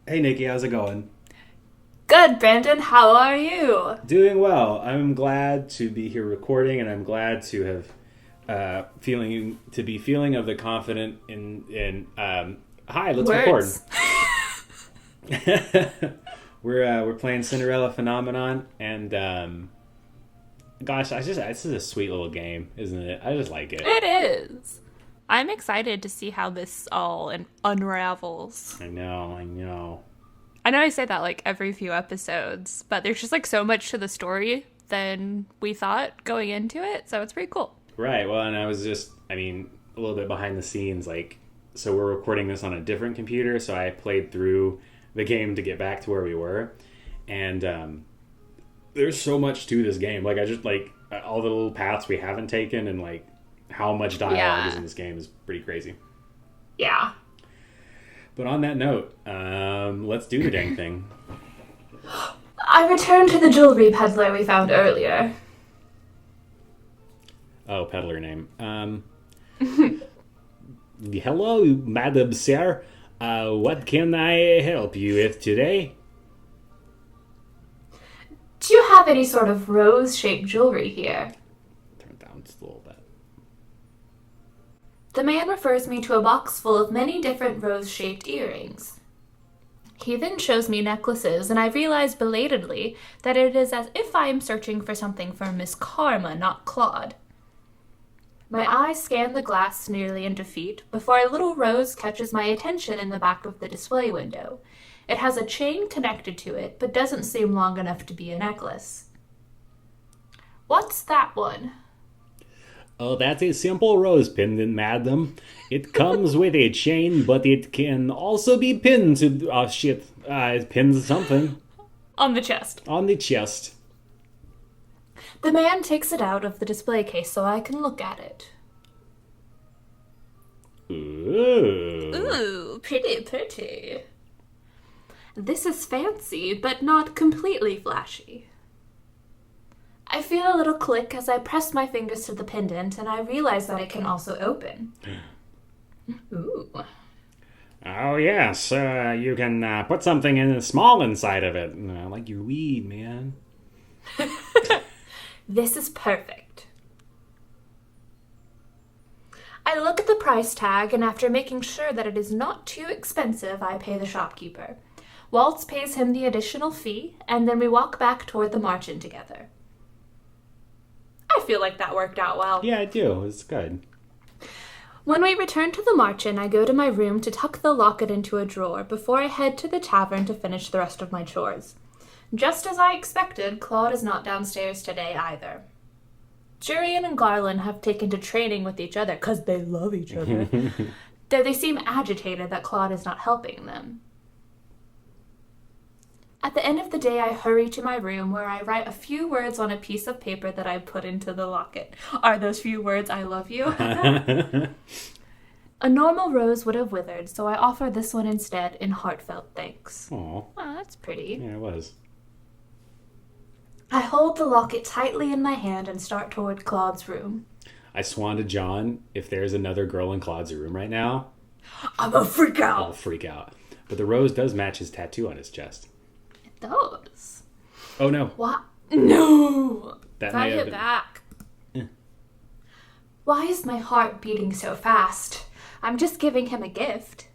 Hey Nikki, how's it going? Good, Brandon. How are you? Doing well. I'm glad to be here recording, and I'm glad to have feeling of the confident in. Hi, let's record. Words. We're playing Cinderella Phenomenon, and gosh, this is a sweet little game, isn't it? I just like it. It is. I'm excited to see how this all unravels. I know. I know I say that like every few episodes, but there's just like so much to the story than we thought going into it, so it's pretty cool. Right. Well, and a little bit behind the scenes, so we're recording this on a different computer, so I played through the game to get back to where we were, and there's so much to this game. Like, I just like all the little paths we haven't taken, and like how much dialogue is Yeah. in this game is pretty crazy. Yeah. But on that note, let's do the dang thing. I returned to the jewelry peddler we found earlier. Oh, peddler name. Hello, Madam Sir. What can I help you with today? Do you have any sort of rose-shaped jewelry here? Turn it down just a little bit. The man refers me to a box full of many different rose-shaped earrings. He then shows me necklaces, and I realize belatedly that it is as if I am searching for something for Miss Karma, not Claude. My eyes scan the glass nearly in defeat before a little rose catches my attention in the back of the display window. It has a chain connected to it, but doesn't seem long enough to be a necklace. What's that one? Oh, that's a simple rose pendant, madam. It comes with a chain, but it can also be pinned to... Oh, shit. It pins something On the chest. on the chest. The man takes it out of the display case so I can look at it. Ooh. Ooh, pretty, pretty. This is fancy, but not completely flashy. I feel a little click as I press my fingers to the pendant, and I realize that it can also open. Ooh. Oh, yes. You can put something in small inside of it. Like your weed, man. This is perfect. I look at the price tag, and after making sure that it is not too expensive, I pay the shopkeeper. Waltz pays him the additional fee, and then we walk back toward the margin together. I feel like that worked out well. Yeah, I do. It's good. When we return to the margin, I go to my room to tuck the locket into a drawer before I head to the tavern to finish the rest of my chores. Just as I expected, Claude is not downstairs today either. Jurian and Garland have taken to training with each other because they love each other, though they seem agitated that Claude is not helping them. At the end of the day, I hurry to my room where I write a few words on a piece of paper that I put into the locket. Are those few words I love you? A normal rose would have withered, so I offer this one instead in heartfelt thanks. Aw. Oh, that's pretty. Yeah, it was. I hold the locket tightly in my hand and start toward Claude's room. I swan to John, if there's another girl in Claude's room right now, I'm a freak I'll out. freak out. But the rose does match his tattoo on his chest. It does. Oh, no. What? No! That I may have hit been... back. Eh. Why is my heart beating so fast? I'm just giving him a gift.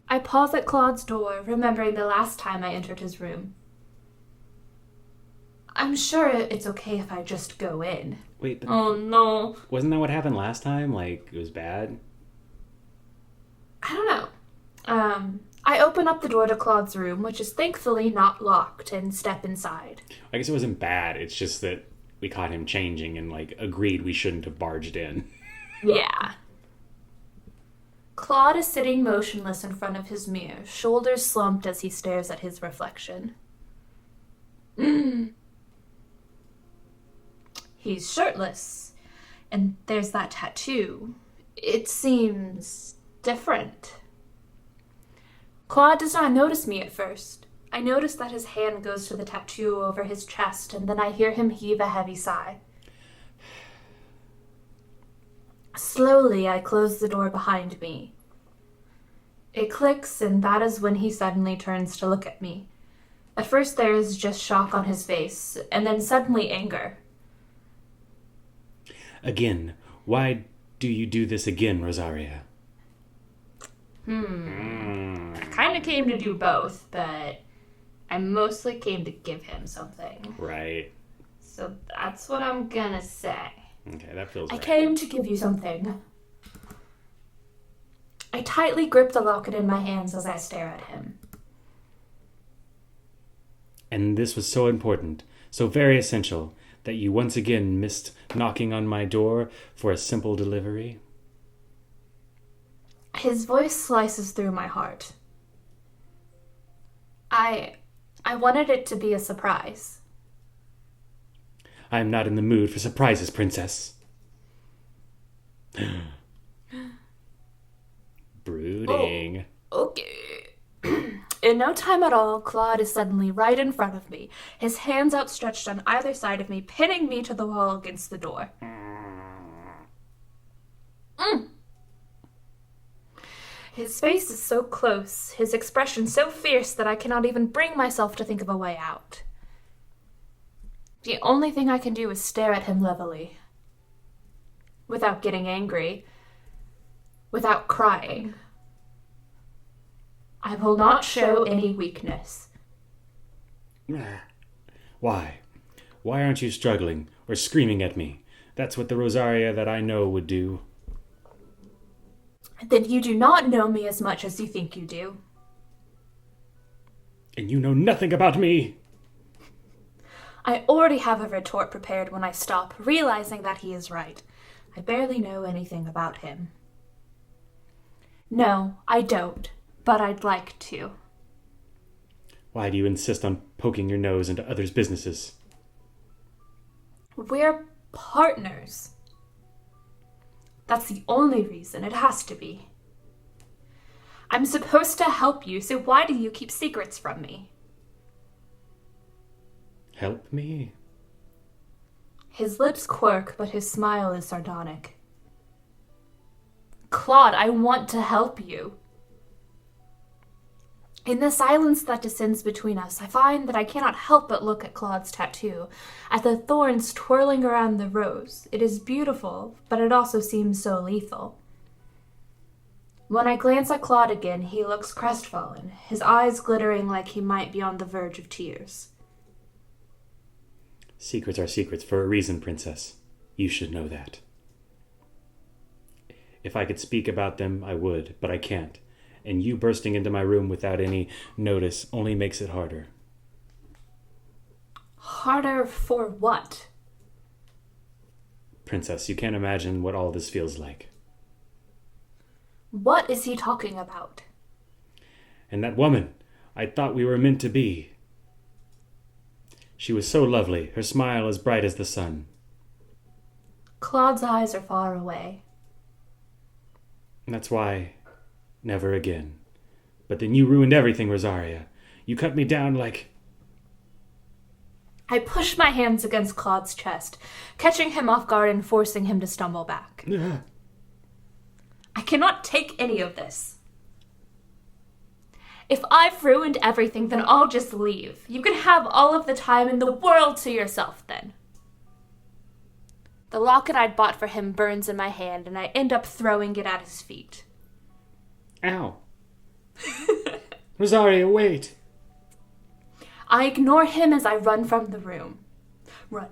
I pause at Claude's door, remembering the last time I entered his room. I'm sure it's okay if I just go in. Wait, but Oh no. wasn't that what happened last time? Like, it was bad? I don't know. I open up the door to Claude's room, which is thankfully not locked, and step inside. I guess it wasn't bad. It's just that we caught him changing and, like, agreed we shouldn't have barged in. Yeah. Claude is sitting motionless in front of his mirror, shoulders slumped as he stares at his reflection. He's shirtless, and there's that tattoo. It seems different. Claude does not notice me at first. I notice that his hand goes to the tattoo over his chest, and then I hear him heave a heavy sigh. Slowly, I close the door behind me. It clicks, and that is when he suddenly turns to look at me. At first there is just shock on his face, and then suddenly anger. Again, why do you do this again, Rosaria? I kind of came to do both, but I mostly came to give him something. Right. So that's what I'm gonna say. Okay, that feels I right. came to give you something. I tightly grip the locket in my hands as I stare at him. And this was so important, so very essential, that you once again missed knocking on my door for a simple delivery? His voice slices through my heart. I wanted it to be a surprise. I am not in the mood for surprises, princess. Brooding. Oh, okay. In no time at all, Claude is suddenly right in front of me, his hands outstretched on either side of me, pinning me to the wall against the door. His face is so close, his expression so fierce that I cannot even bring myself to think of a way out. The only thing I can do is stare at him levelly. Without getting angry. Without crying. I will not show any weakness. Why? Why aren't you struggling or screaming at me? That's what the Rosaria that I know would do. Then you do not know me as much as you think you do. And you know nothing about me! I already have a retort prepared when I stop, realizing that he is right. I barely know anything about him. No, I don't, but I'd like to. Why do you insist on poking your nose into others' businesses? We're partners. That's the only reason. It has to be. I'm supposed to help you, so why do you keep secrets from me? Help me? His lips quirk, but his smile is sardonic. Claude, I want to help you. In the silence that descends between us, I find that I cannot help but look at Claude's tattoo, at the thorns twirling around the rose. It is beautiful, but it also seems so lethal. When I glance at Claude again, he looks crestfallen, his eyes glittering like he might be on the verge of tears. Secrets are secrets for a reason, princess. You should know that. If I could speak about them, I would, but I can't. And you bursting into my room without any notice only makes it harder. Harder for what? Princess, you can't imagine what all this feels like. What is he talking about? And that woman, I thought we were meant to be. She was so lovely, her smile as bright as the sun. Claude's eyes are far away. And that's why, never again. But then you ruined everything, Rosaria. You cut me down like... I push my hands against Claude's chest, catching him off guard and forcing him to stumble back. I cannot take any of this. If I've ruined everything, then I'll just leave. You can have all of the time in the world to yourself then. The locket I'd bought for him burns in my hand, and I end up throwing it at his feet. Ow. Rosaria, wait. I ignore him as I run from the room. Run.